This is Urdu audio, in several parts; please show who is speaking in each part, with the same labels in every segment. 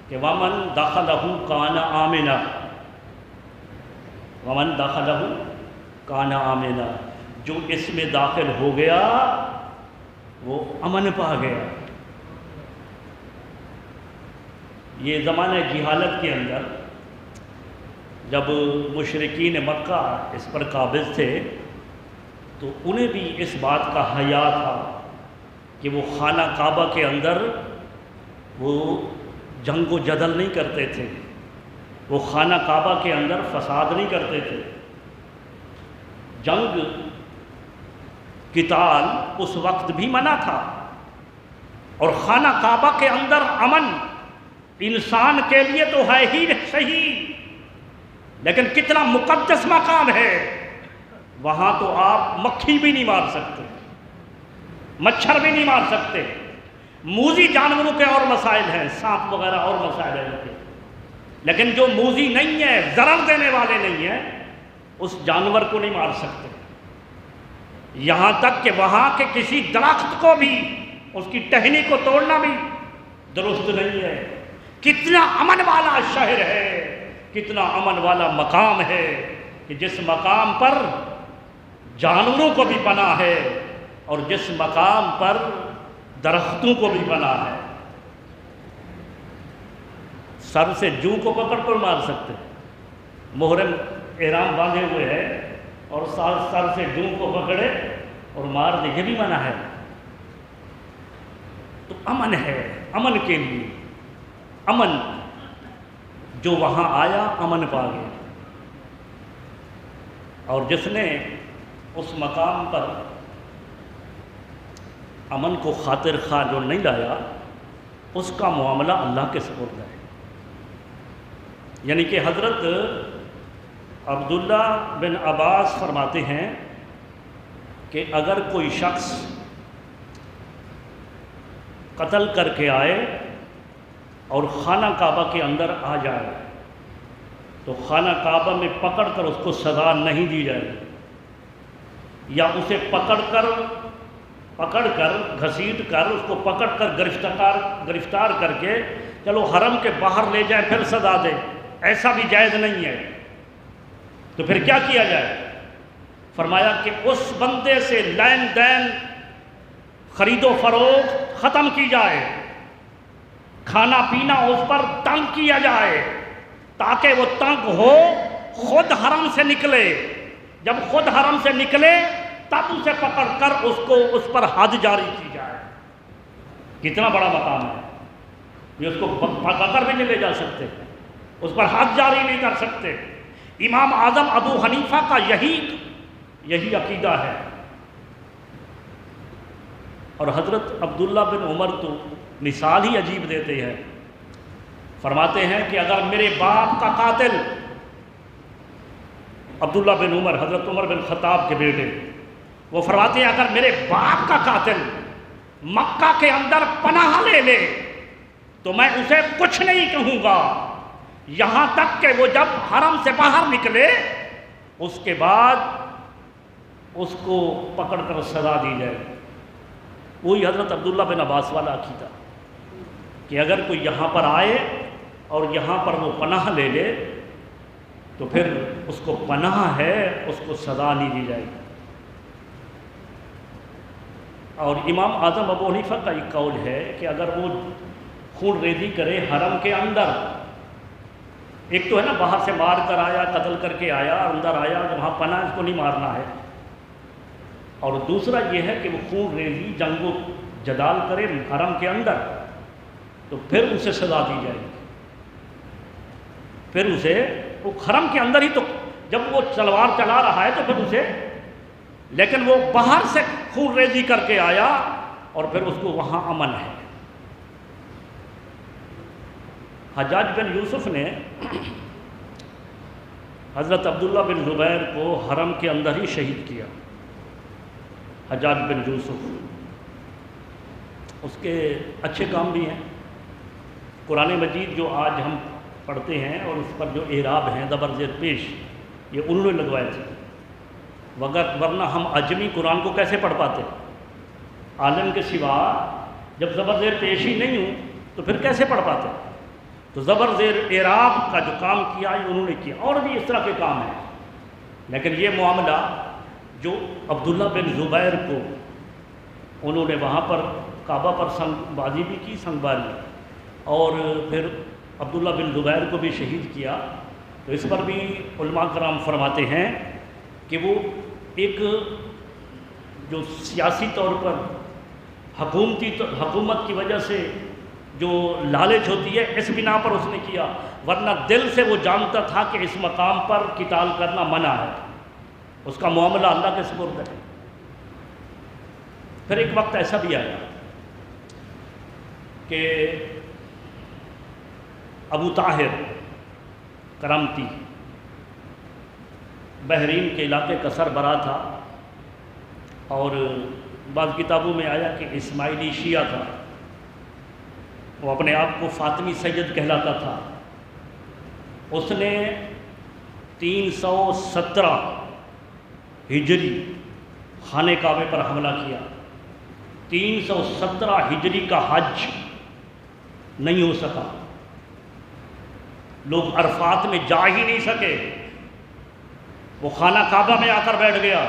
Speaker 1: کہ ومن دخلہ کان آمنا، ومن دخلہ کان آمنا، جو اس میں داخل ہو گیا وہ امن پا گیا۔ یہ زمانہ جہالت کے اندر جب مشرکین مکہ اس پر قابض تھے تو انہیں بھی اس بات کا حیا تھا کہ وہ خانہ کعبہ کے اندر وہ جنگ و جدل نہیں کرتے تھے، وہ خانہ کعبہ کے اندر فساد نہیں کرتے تھے۔ جنگ قتال اس وقت بھی منع تھا، اور خانہ کعبہ کے اندر امن انسان کے لیے تو ہے ہی صحیح، لیکن کتنا مقدس مقام ہے، وہاں تو آپ مکھی بھی نہیں مار سکتے، مچھر بھی نہیں مار سکتے۔ موذی جانوروں کے اور مسائل ہیں، سانپ وغیرہ اور مسائل ہیں، لیکن جو موذی نہیں ہے، ضرر دینے والے نہیں ہیں، اس جانور کو نہیں مار سکتے۔ یہاں تک کہ وہاں کے کسی درخت کو بھی، اس کی ٹہنی کو توڑنا بھی درست نہیں ہے۔ کتنا امن والا شہر ہے، کتنا امن والا مقام ہے کہ جس مقام پر جانوروں کو بھی پناہ ہے اور جس مقام پر درختوں کو بھی پناہ ہے۔ سر سے جوں کو پکڑ کر مار سکتے، محرم احرام باندھے ہوئے ہے اور سر سے جوں کو پکڑے اور مار دے، یہ بھی منع ہے۔ تو امن ہے، امن کے لیے امن، جو وہاں آیا امن پا گیا، اور جس نے اس مقام پر امن کو خاطر خواہ جو نہیں لایا، اس کا معاملہ اللہ کے سپرد ہے۔ یعنی کہ حضرت عبداللہ بن عباس فرماتے ہیں کہ اگر کوئی شخص قتل کر کے آئے اور خانہ کعبہ کے اندر آ جائے تو خانہ کعبہ میں پکڑ کر اس کو سزا نہیں دی جائے، یا اسے پکڑ کر گھسیٹ کر اس کو پکڑ کر گرفتار کر کے چلو حرم کے باہر لے جائے پھر سزا دے، ایسا بھی جائز نہیں ہے۔ تو پھر کیا کیا جائے؟ فرمایا کہ اس بندے سے لین دین، خرید و فروخت ختم کی جائے، کھانا پینا اس پر تنگ کیا جائے، تاکہ وہ تنگ ہو خود حرم سے نکلے، جب خود حرم سے نکلے تب اسے پکڑ کر اس پر حد جاری کی جائے۔ کتنا بڑا مقام ہے، یہ اس کو پکڑ کر بھی نہیں لے جا سکتے، اس پر حد جاری نہیں کر سکتے۔ امام اعظم ابو حنیفہ کا یہی عقیدہ ہے، اور حضرت عبداللہ بن عمر تو مثال ہی عجیب دیتے ہیں، فرماتے ہیں کہ اگر میرے باپ کا قاتل، عبداللہ بن عمر حضرت عمر بن خطاب کے بیٹے، وہ فرماتے ہیں اگر میرے باپ کا قاتل مکہ کے اندر پناہ لے لے تو میں اسے کچھ نہیں کہوں گا، یہاں تک کہ وہ جب حرم سے باہر نکلے اس کے بعد اس کو پکڑ کر سزا دی جائے۔ وہی حضرت عبداللہ بن عباس والا عقیدہ کہ اگر کوئی یہاں پر آئے اور یہاں پر وہ پناہ لے لے تو پھر اس کو پناہ ہے، اس کو سزا نہیں دی جائے گی۔ اور امام اعظم ابو حنیفہ کا ایک قول ہے کہ اگر وہ خون ریزی کرے حرم کے اندر، ایک تو ہے نا باہر سے مار کر آیا، قتل کر کے آیا، اندر آیا، وہاں پناہ اس کو نہیں مارنا ہے، اور دوسرا یہ ہے کہ وہ خون ریزی جنگ و جدال کرے حرم کے اندر تو پھر اسے سزا دی جائے گی، پھر اسے وہ حرم کے اندر ہی، تو جب وہ تلوار چلا رہا ہے تو پھر اسے، لیکن وہ باہر سے خون ریزی کر کے آیا اور پھر اس کو وہاں امن ہے۔ حجاج بن یوسف نے حضرت عبداللہ بن زبیر کو حرم کے اندر ہی شہید کیا۔ حجاج بن یوسف، اس کے اچھے کام بھی ہیں، قرآن مجید جو آج ہم پڑھتے ہیں اور اس پر جو اعراب ہیں زبر زیر پیش، یہ انہوں نے لگوائے تھے، ورنہ ہم عجمی قرآن کو کیسے پڑھ پاتے؟ عالم کے سوا جب زبر زیر پیش ہی نہیں ہوں تو پھر کیسے پڑھ پاتے؟ تو زبر زیر اعراب کا جو کام کیا ہے انہوں نے کیا، اور بھی اس طرح کے کام ہیں، لیکن یہ معاملہ جو عبداللہ بن زبیر کو انہوں نے وہاں پر کعبہ پر سنگ بازی بھی کی، سنگ بازی، اور پھر عبداللہ بن زبیر کو بھی شہید کیا، تو اس پر بھی علماء کرام فرماتے ہیں کہ وہ ایک جو سیاسی طور پر حکومت کی وجہ سے جو لالچ ہوتی ہے اس بنا پر اس نے کیا، ورنہ دل سے وہ جانتا تھا کہ اس مقام پر قتال کرنا منع ہے، اس کا معاملہ اللہ کے سپرد ہے۔ پھر ایک وقت ایسا بھی آیا کہ ابو طاہر کرامتی بحرین کے علاقے کا سربراہ تھا، اور بعض کتابوں میں آیا کہ اسماعیلی شیعہ تھا، وہ اپنے آپ کو فاطمی سید کہلاتا تھا۔ اس نے 317 ہجری خانہ کعبے پر حملہ کیا۔ 317 ہجری کا حج نہیں ہو سکا، لوگ عرفات میں جا ہی نہیں سکے، وہ خانہ کعبہ میں آ کر بیٹھ گیا۔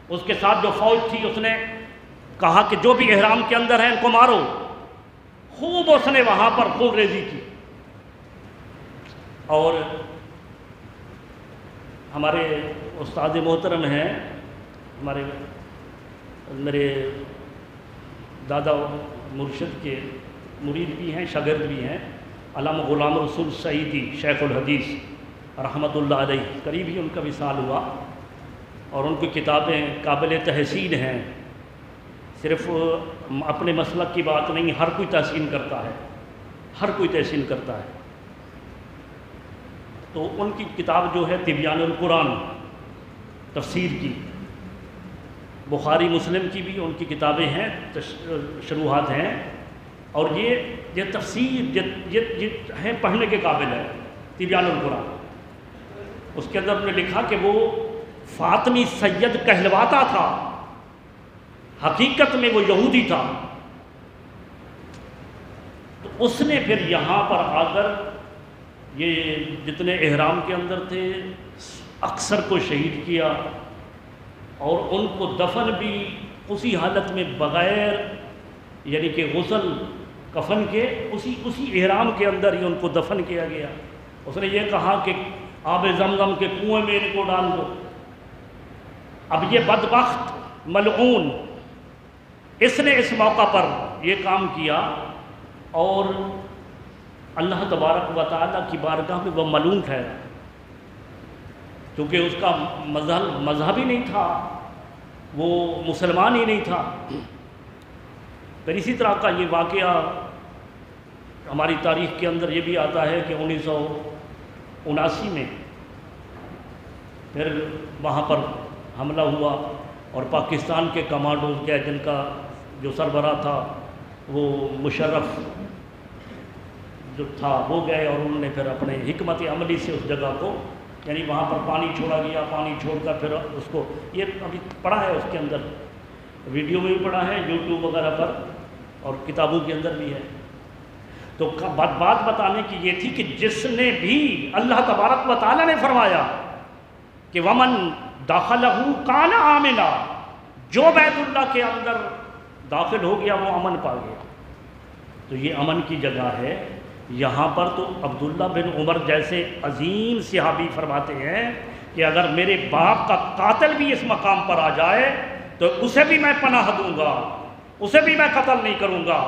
Speaker 1: اس کے ساتھ جو فوج تھی اس نے کہا کہ جو بھی احرام کے اندر ہیں ان کو مارو، خوب اس نے وہاں پر خون ریزی کی۔ اور ہمارے استاد محترم ہیں، میرے دادا مرشد کے مرید بھی ہیں، شاگرد بھی ہیں، علامہ غلام رسول سعیدی شیخ الحدیث رحمۃ اللہ علیہ، قریب ہی ان کا وصال ہوا، اور ان کی کتابیں قابل تحسین ہیں۔ صرف اپنے مسلک کی بات نہیں، ہر کوئی تحسین کرتا ہے، ہر کوئی تحسین کرتا ہے۔ تو ان کی کتاب جو ہے تبیان القرآن، تفسیر کی، بخاری مسلم کی بھی ان کی کتابیں ہیں، شروحات ہیں، اور یہ تفسیر یہ ہے پڑھنے کے قابل ہے، تبیان القرآن۔ اس کے اندر انہوں نے لکھا کہ وہ فاطمی سید کہلواتا تھا، حقیقت میں وہ یہودی تھا۔ تو اس نے پھر یہاں پر آ کر یہ جتنے احرام کے اندر تھے اکثر کو شہید کیا، اور ان کو دفن بھی اسی حالت میں بغیر یعنی کہ غسل کفن کے اسی احرام کے اندر ہی ان کو دفن کیا گیا۔ اس نے یہ کہا کہ آب زمزم کے کنویں میں ان کو ڈال دو۔ اب یہ بدبخت ملعون اس نے اس موقع پر یہ کام کیا، اور اللہ تبارک و تعالیٰ کی بارگاہ میں وہ ملعون ٹھہرا، کیونکہ اس کا مذہب ہی نہیں تھا، وہ مسلمان ہی نہیں تھا۔ پھر اسی طرح کا یہ واقعہ ہماری تاریخ کے اندر یہ بھی آتا ہے کہ 1979 میں پھر وہاں پر حملہ ہوا، اور پاکستان کے کمانڈوز کے جن کا جو سربراہ تھا وہ مشرف جو تھا وہ گئے، اور انہوں نے پھر اپنے حکمت عملی سے اس جگہ کو یعنی وہاں پر پانی چھوڑا گیا، پانی چھوڑ کر پھر اس کو یہ ابھی پڑھا ہے، اس کے اندر ویڈیو میں بھی پڑھا ہے، یوٹیوب وغیرہ پر اور کتابوں کے اندر بھی ہے۔ تو بات بتانے کی یہ تھی کہ جس نے بھی اللہ تبارک و تعالیٰ نے فرمایا کہ ومن داخلہ کان آمنا، جو بیت اللہ کے اندر داخل ہو گیا وہ امن پا گیا، تو یہ امن کی جگہ ہے۔ یہاں پر تو عبداللہ بن عمر جیسے عظیم صحابی فرماتے ہیں کہ اگر میرے باپ کا قاتل بھی اس مقام پر آ جائے تو اسے بھی میں پناہ دوں گا، اسے بھی میں قتل نہیں کروں گا۔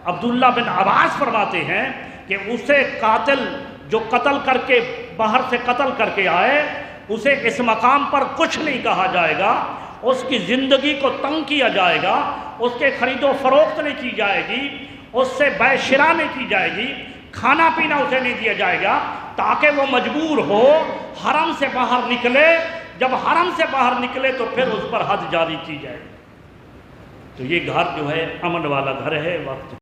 Speaker 1: عبداللہ بن عباس فرماتے ہیں کہ اسے قاتل جو قتل کر کے باہر سے قتل کر کے آئے اسے اس مقام پر کچھ نہیں کہا جائے گا، اس کی زندگی کو تنگ کیا جائے گا، اس کے خرید و فروخت نہیں کی جائے گی، اس سے بے شرا نہیں کی جائے گی، کھانا پینا اسے نہیں دیا جائے گا، تاکہ وہ مجبور ہو حرم سے باہر نکلے۔ جب حرم سے باہر نکلے تو پھر اس پر حد جاری کی جائے۔ تو یہ گھر جو ہے امن والا گھر ہے۔ وقت